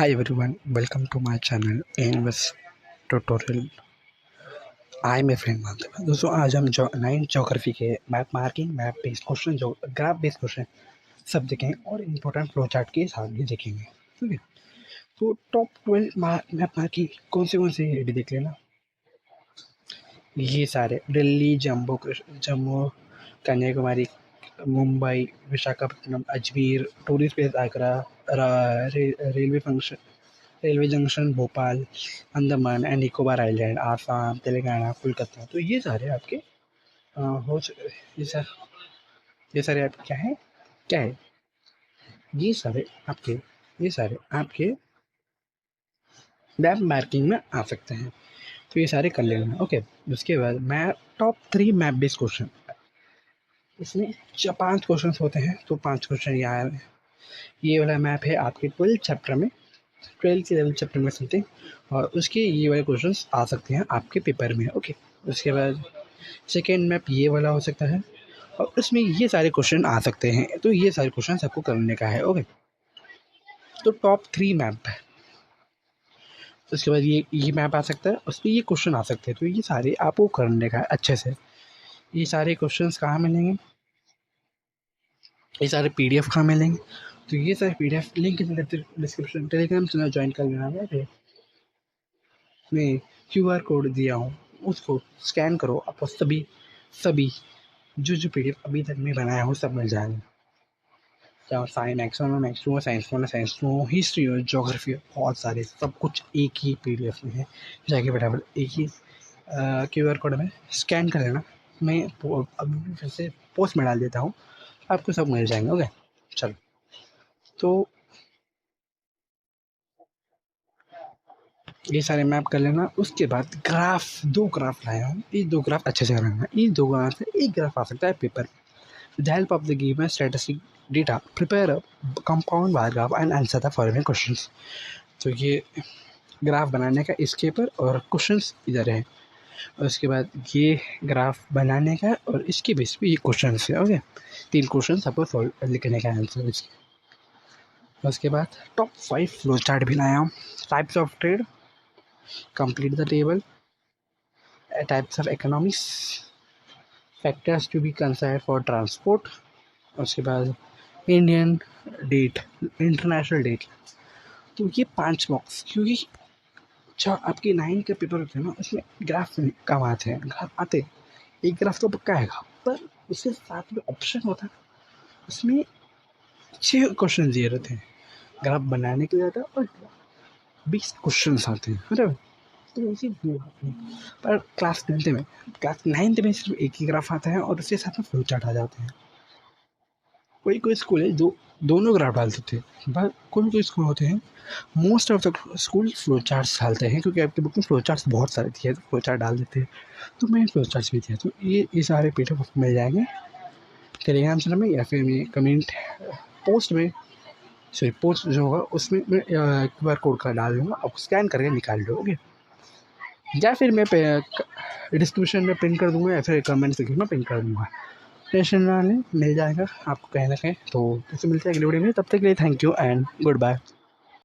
Hi everyone, welcome to my channel Invest Tutorial. I am a friend मानते दोस्तों आज हम नाइन्थ जोग्राफी के map marking map based question जो graph based question सब देखेंगे और इम्पोर्टेंट फ्लो चार्ट के साथ भी देखेंगे। ठीक है, तो टॉप 12 मैप मार्किंग कौन से ये भी देख लेना। ये सारे Delhi, Jammu, Kanyakumari, Mumbai, Visakhapatnam, Ajmer, tourist place Agra, railway junction Bhopal, Andaman and Nicobar island, Assam, Telangana, Kolkata. तो ये सारे आपके अ, हो स- ये सर ये सारे आपके क्या है ये सारे आपके ये सारे आपके मैप मार्किंग में आ सकते हैं। तो ये सारे कर लेना। ओके, उसके बाद मैं टॉप 3 मैप बेस्ड क्वेश्चन, इसमें 5 क्वेश्चन होते हैं। तो 5 क्वेश्चन यार, ये वाला मैप है आपके 12 चैप्टर में, 12 के लेवल चैप्टर में समथिंग, और उसके ये वाले क्वेश्चंस आ सकते हैं आपके पेपर में। ओके, उसके बाद सेकेंड मैप ये वाला हो सकता है और उसमें ये सारे क्वेश्चन आ सकते हैं। तो ये सारे क्वेश्चन आपको करने का है। ओके, तो टॉप 3 मैप है। उसके बाद ये मैप आ सकता है, उसमें ये क्वेश्चन आ सकते हैं। तो ये सारे आपको करने का है अच्छे से। ये सारे क्वेश्चंस कहाँ मिलेंगे, ये सारे पीडीएफ कहाँ मिलेंगे, तो ये सारे PDF link description Telegram channel join कर लेना है। मैं क्यूआर कोड दिया हूँ, उसको स्कैन करो, आपको सभी सभी जो पीडीएफ अभी तक मैं बनाया हूँ सब मिल जाएगा। चाहे साइंस मैक्स वन हो, मैक्स टू हो, साइंस टू हो, हिस्ट्री हो, जोग्राफी हो, बहुत सारे सब कुछ एक ही पीडीएफ में है। जाके फटाफट एक ही क्यूआर कोड में स्कैन कर लेना। मैं अभी फिर से पोस्ट में डाल देता हूँ, आपको सब मिल जाएंगे। ओके, चलो। तो ये सारे मैप कर लेना। उसके बाद ग्राफ, 2 ग्राफ लाया हूँ। ये 2 ग्राफ अच्छे से करना है। ये 2 ग्राफ से एक ग्राफ आ सकता है paper. With the help of the given statistic data, prepare a compound bar graph and answer the following questions. तो ये ग्राफ बनाने का इसके पर और क्वेश्चंस इधर है। और उसके बाद ये ग्राफ बनाने का और इसके बेस पे ये क्वेश्चंस है। ओके, 3 क्वेश्चंस आपको सॉल्व लिखने का आंसर इसके। उसके बाद टॉप 5 फ्लो चार्ट भी लाया हूँ। Types of trade, complete the table, types of economics, factors to be considered for transport. उसके बाद इंडियन डेट, इंटरनेशनल डेट। तो ये 5 बॉक्स, क्योंकि जो आपकी 9 के पेपर होते हैं ना, उसमें ग्राफ कम आते हैं। ग्राफ आते, एक ग्राफ तो पक्का आएगा, पर उसके साथ में ऑप्शन होता है, उसमें 6 क्वेश्चन दिए रहते हैं। ग्राफ बनाने के लिए आता है और 20 क्वेश्चन आते हैं, बराबर। तो ऐसी पर क्लास 9th में सिर्फ एक ही ग्राफ आता है और उसके साथ में फ्लो चार्ट आ जाते हैं। कोई स्कूल है दोनों ग्राफ डाल देते हैं, पर कोई स्कूल होते हैं most of the school flow charts डालते हैं, क्योंकि आपकी बुक में फ्लो चार्ट्स बहुत सारे दिए तो फ्लो चार्ट डाल देते हैं। तो मैंने फ्लो चार्ट्स भी दिया। तो ये सारे पीडीएफ आपको मिल जाएंगे टेलीग्राम चैनल में, या फिर मैं कमेंट पोस्ट में, सॉरी पोस्ट जो होगा उसमें मैं क्यूआर कोड का डाल दूँगा, आप स्कैन करके निकाल लो। ओके, या फिर मैं डिस्क्रिप्शन में पिन कर दूँगा, या फिर कमेंट सेक्शन में पिन कर दूँगा। टेंशन ना लें, मिल जाएगा आपको कहीं ना कहीं। तो मिलते हैं अगले वीडियो में, तब तक के लिए thank you and good bye.